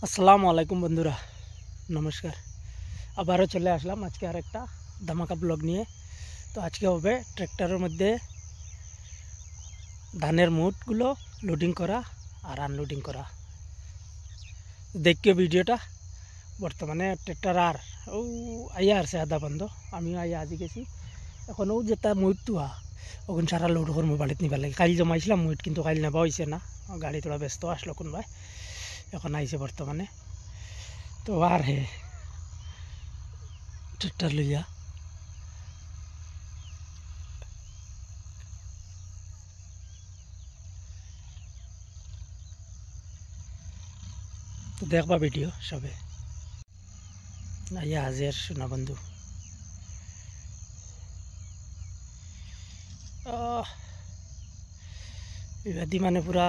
আসসালামু আলাইকুম বন্ধুরা, নমস্কার। আবারও চলে আসলাম আজকে আরেকটা ধামাকা ব্লগ নিয়ে। তো আজকে হবে ট্র্যাক্টরের মধ্যে ধানের মুঠগুলো লোডিং করা আর আনলোডিং করা। দেখিও ভিডিওটা। বর্তমানে ট্র্যাক্টর আর ও আইয়া আসছে আধা বন্ধ, আমিও আইয়া আজি গেছি। এখনও যেটা মুঠ তোয়া ওখানে সারা লোড করবো বাড়িতে নিবার লাগে। কাল জমাইছিলাম মুঠ, কিন্তু কাল নেবা হয়েছে না, গাড়ি তোলা ব্যস্ত আসলো কোনবাই, এখন আইছে বর্তমানে। তো আর হে ট্রেক্টর লইয়া তো দেখবা ভিডিও সবে। আইয়া হাজির শোনা বন্ধু। বিবাদী মানে পুরা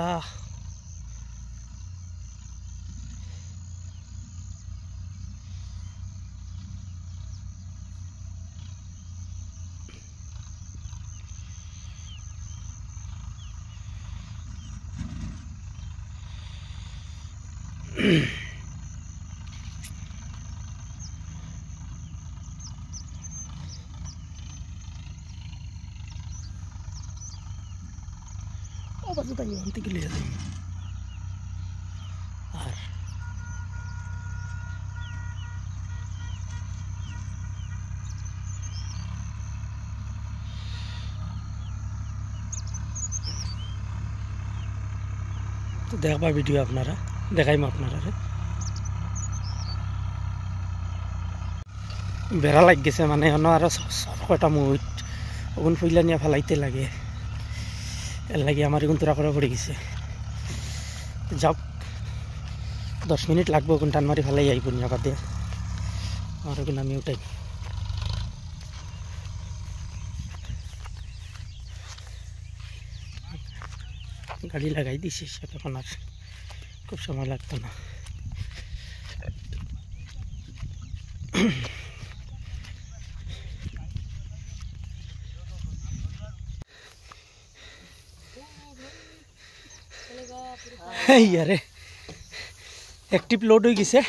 বাজু তাই আনতে গেলে আর তো দেখবা ভিডিও আপনারা, দেখাইম আপনারা। বেড়া লাগ গেছে মানে এখনো আরো কয়টা মুঠ ওগুন ফুইলা নিয়ে ফেলাইতে লাগে, এর লাগে আমার এখন তোরা করা পড়ে গেছে। যাক 10 মিনিট লাগবো, ওগুন টান মারি ফেলাই আইব নিয়ে বাদে আমার ওগুন আমি উঠাই। গাড়ি লাগাই দিছি, এখন আর খুব সময় লাগতো না। ইয়ারে অ্যাক্টিভ লোড হয়ে গেছে।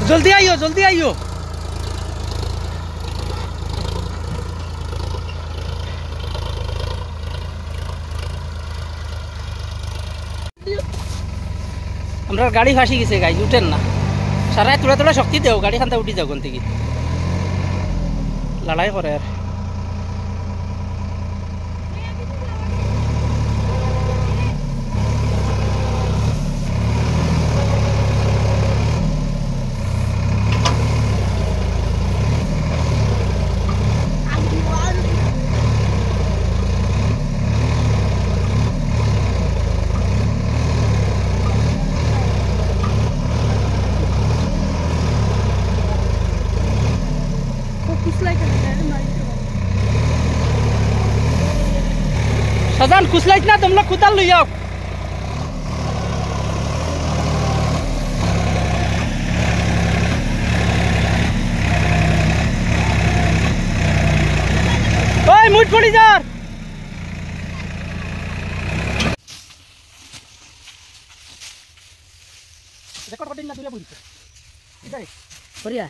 জলদি আইও, জলদি আইও। আমরা গাড়ি ফাঁসি গেছে, গাড়ি উঠেন না, সারায় তোলা তোলা শক্তি দেও, গাড়ি খান্তা উঠি যাও কোন থেকে লড়াই করে আর। सजान कुछ ना तुम लोग खुदा लो मुठ पड़ी जार रेकॉर्ड कटिंग ना दूरिया पूरी इधर बढ़िया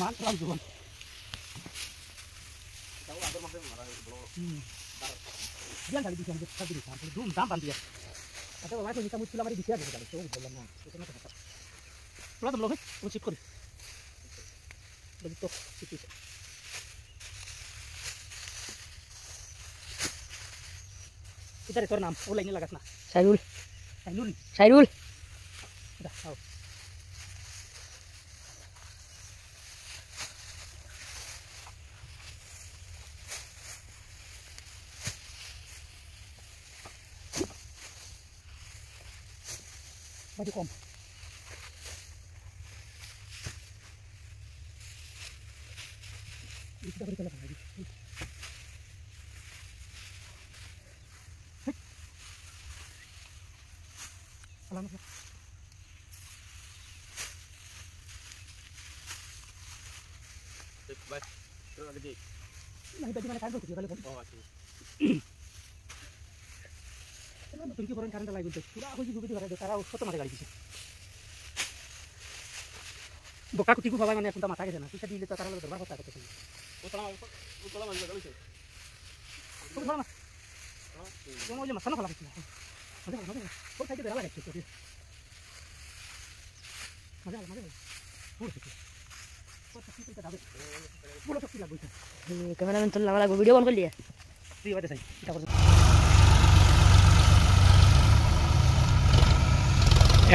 मान राम जुबान dia kali bisa hidup tadi sampai dum tampan dia kata bawa itu kita muncul lagi di sini kali so bolan na itu na kata pula tuh loh mau chip kori begitu chip इधर तोर नाम वो line लगास ना साइरुल साइरुल साइरुल दा आओ baju kom itu dah berjalan lagi current লাগবে পুরা হয়ে যাবে তারা কত মাঠে গাড়ি দিছে বোকা কুটি বাবা মানে এখন তো মাথা গেছে না পয়সা দিলে তো তারা দরবার কথা করতে মাথা না ফেলা কিছু ওর সাইডে বেড়া লাগাচ্ছে মজা মজা ক্যামেরাম্যান তো লাগা লাগবে ভিডিও বন্ধ করলি তুই বাদে চাই এটা করে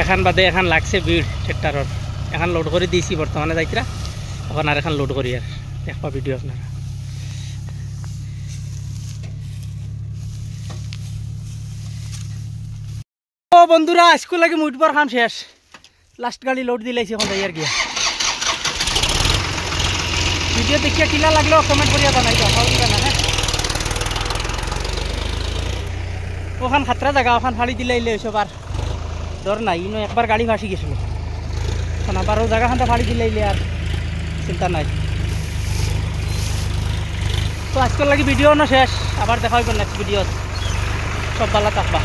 এখন বাদে এখন লাগছে ভিড় ট্রেক্টরর এখন লোড করে দিয়েছি বর্তমানে যাইতরা এখন আর এখন লোড করি আর দেখবা ভিডিও আপনারা ও বন্ধুরা স্কুল লাগে মুটবার খাম শেষ লাস্ট গাড়ি লোড দিলাইছি এখন যাই আর গিয়া ভিডিও দেখিয়া কিলা লাগলো কমেন্ট করিয়া জানাই তো না হ্যাঁ ওখান খাতরা জায়গা ওখান ফাড়ি দিলাইলে সব আর ডর নাই ইনো একবার গাড়ি ভাসি গেছিল এখন আবারও জায়গাখানটা ফাড়ি দিলাইলে আর চিন্তা নাই তো আজকের লাগি ভিডিও না শেষ আবার দেখা হইব নেক্সট ভিডিও সব ভালো থাকবা।